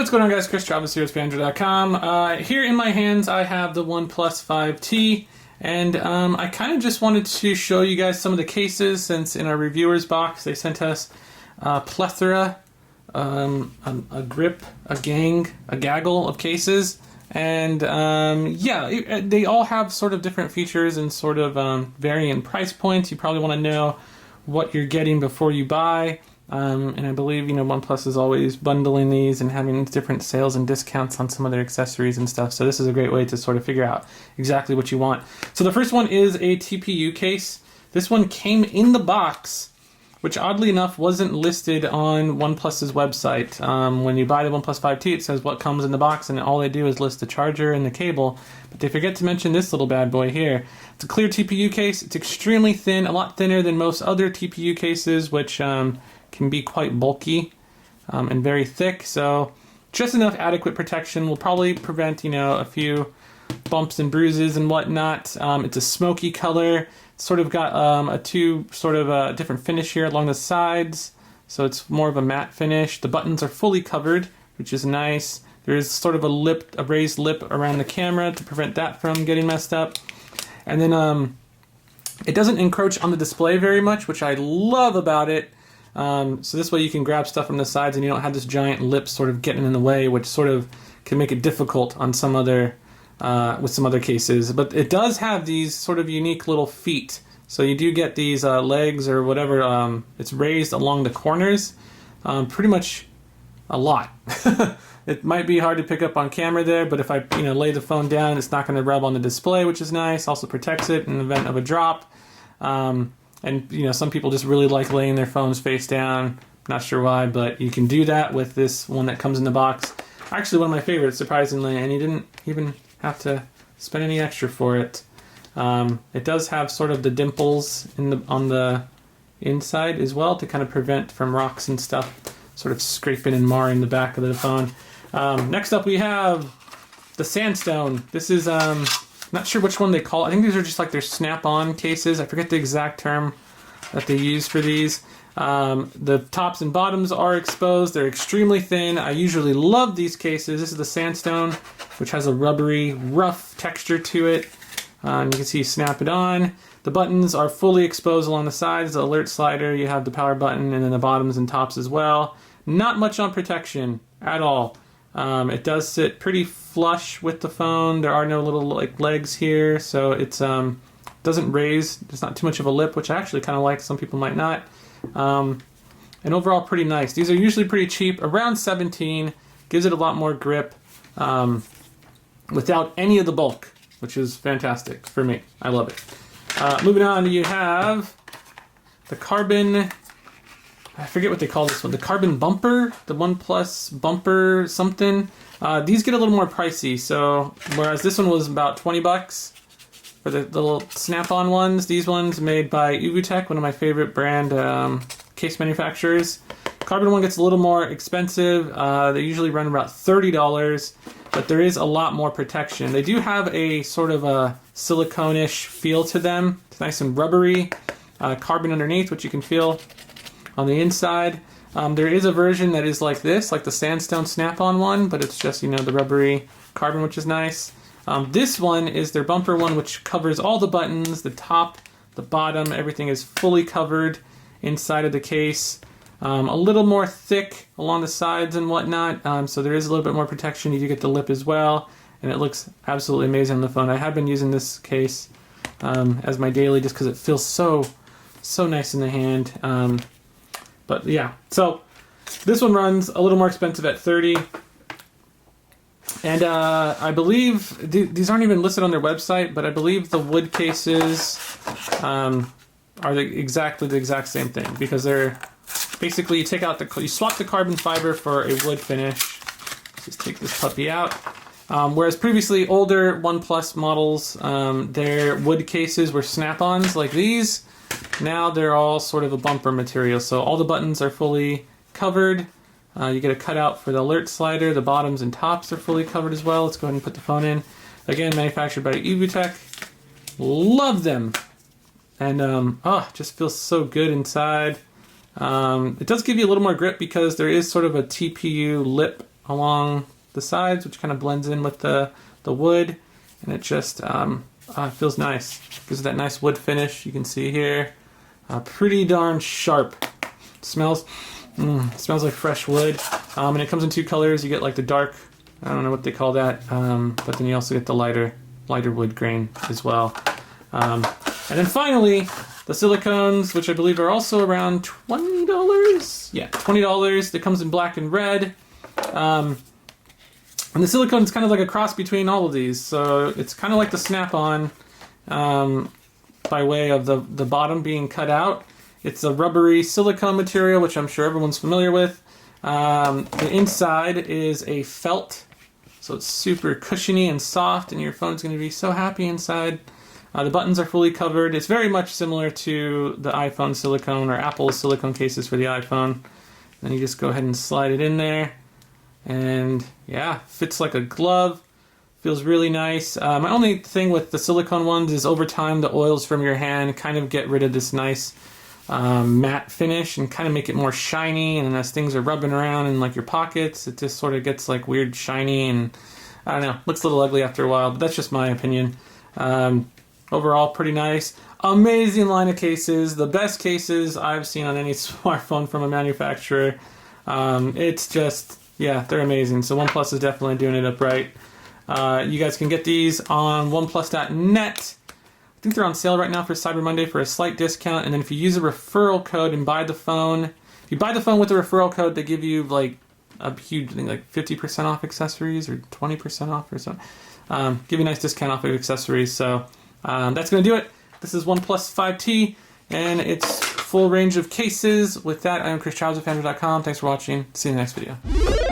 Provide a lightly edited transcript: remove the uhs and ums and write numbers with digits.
What's going on, guys? Chris Travis here at Phandroid.com. Here in my hands I have the OnePlus 5T, and I kind of just wanted to show you guys some of the cases, since in our reviewers box they sent us a plethora, a grip, a gang, a gaggle of cases, and yeah, they all have sort of different features and sort of varying price points. You probably want to know what you're getting before you buy. And I believe, OnePlus is always bundling these and having different sales and discounts on some of their accessories and stuff. So this is a great way to sort of figure out exactly what you want. So the first one is a TPU case. This one came in the box, which oddly enough wasn't listed on OnePlus's website. When you buy the OnePlus 5T, it says what comes in the box, and all they do is list the charger and the cable. But they forget to mention this little bad boy here. It's a clear TPU case. It's extremely thin, a lot thinner than most other TPU cases, which can be quite bulky and very thick, so just enough adequate protection will probably prevent, a few bumps and bruises and whatnot. It's a smoky color. It's sort of got a different finish here along the sides, so it's more of a matte finish. The buttons are fully covered, which is nice. There is sort of a raised lip around the camera to prevent that from getting messed up. And then it doesn't encroach on the display very much, which I love about it. So this way you can grab stuff from the sides and you don't have this giant lip sort of getting in the way, which sort of can make it difficult on some other with some other cases. But it does have these sort of unique little feet, so you do get these legs or whatever. It's raised along the corners, pretty much a lot. It might be hard to pick up on camera there, but if I lay the phone down, it's not going to rub on the display, which is nice. Also protects it in the event of a drop. And some people just really like laying their phones face down. Not sure why, but you can do that with this one that comes in the box. Actually, one of my favorites, surprisingly, and you didn't even have to spend any extra for it. It does have sort of the dimples on the inside as well to kind of prevent from rocks and stuff sort of scraping and marring the back of the phone. Next up, we have the Sandstone. This is not sure which one they call it. I think these are just like their snap-on cases. I forget the exact term that they use for these. The tops and bottoms are exposed. They're extremely thin. I usually love these cases. This is the Sandstone, which has a rubbery, rough texture to it. You can see you snap it on. The buttons are fully exposed along the sides. The alert slider, you have the power button, and then the bottoms and tops as well. Not much on protection at all. It does sit pretty flush with the phone. There are no little legs here, so it's doesn't raise. There's not too much of a lip, which I actually kind of like. Some people might not. And overall, pretty nice. These are usually pretty cheap, around $17. Gives it a lot more grip without any of the bulk, which is fantastic for me. I love it. Moving on, you have the carbon. I forget what they call this one. The carbon bumper, the OnePlus bumper something. These get a little more pricey. So whereas this one was about $20 for the little snap-on ones, these ones made by Uvutech, one of my favorite brand case manufacturers. Carbon one gets a little more expensive. They usually run about $30, but there is a lot more protection. They do have a sort of a silicone-ish feel to them. It's nice and rubbery. Carbon underneath, which you can feel on the inside. There is a version that is like this, like the Sandstone snap-on one, but it's just, the rubbery carbon, which is nice. This one is their bumper one, which covers all the buttons, the top, the bottom, everything is fully covered inside of the case. A little more thick along the sides and whatnot, so there is a little bit more protection. You do get the lip as well, and it looks absolutely amazing on the phone. I have been using this case as my daily just because it feels so nice in the hand. But yeah, so this one runs a little more expensive at $30. And I believe these aren't even listed on their website, but I believe the wood cases are exactly the exact same thing, because they're basically you swap the carbon fiber for a wood finish. Let's just take this puppy out. Whereas previously older OnePlus models, their wood cases were snap-ons like these. Now they're all sort of a bumper material, so all the buttons are fully covered. You get a cutout for the alert slider. The bottoms and tops are fully covered as well. Let's go ahead and put the phone in. Again, manufactured by Uvutech. Love them. And just feels so good inside. It does give you a little more grip because there is sort of a TPU lip along the sides, which kind of blends in with the wood, and it just feels nice. Gives it that nice wood finish you can see here. Pretty darn sharp. Smells like fresh wood. And it comes in two colors. You get like the dark, I don't know what they call that, but then you also get the lighter wood grain as well. And then finally, the silicones, which I believe are also around $20. Yeah, $20. It comes in black and red. And the silicone is kind of like a cross between all of these. So it's kind of like the Snap-on by way of the bottom being cut out. It's a rubbery silicone material, which I'm sure everyone's familiar with. The inside is a felt, so it's super cushiony and soft, and your phone's going to be so happy inside. The buttons are fully covered. It's very much similar to the iPhone silicone or Apple's silicone cases for the iPhone. Then you just go ahead and slide it in there. And yeah, fits like a glove. Feels really nice. My only thing with the silicone ones is over time the oils from your hand kind of get rid of this nice matte finish and kind of make it more shiny. And as things are rubbing around in like your pockets, it just sort of gets like weird shiny and I don't know, looks a little ugly after a while, but that's just my opinion. Overall, pretty nice. Amazing line of cases. The best cases I've seen on any smartphone from a manufacturer. It's just, yeah, they're amazing. So OnePlus is definitely doing it up right. You guys can get these on oneplus.net. I think they're on sale right now for Cyber Monday for a slight discount. And then if you use a referral code and buy the phone, if you buy the phone with the referral code, they give you like a huge thing, like 50% off accessories or 20% off or something. Give you a nice discount off of accessories. So that's going to do it. This is OnePlus 5T and its full range of cases. With that, I'm Chris Childs of Phandroid.com. Thanks for watching. See you in the next video.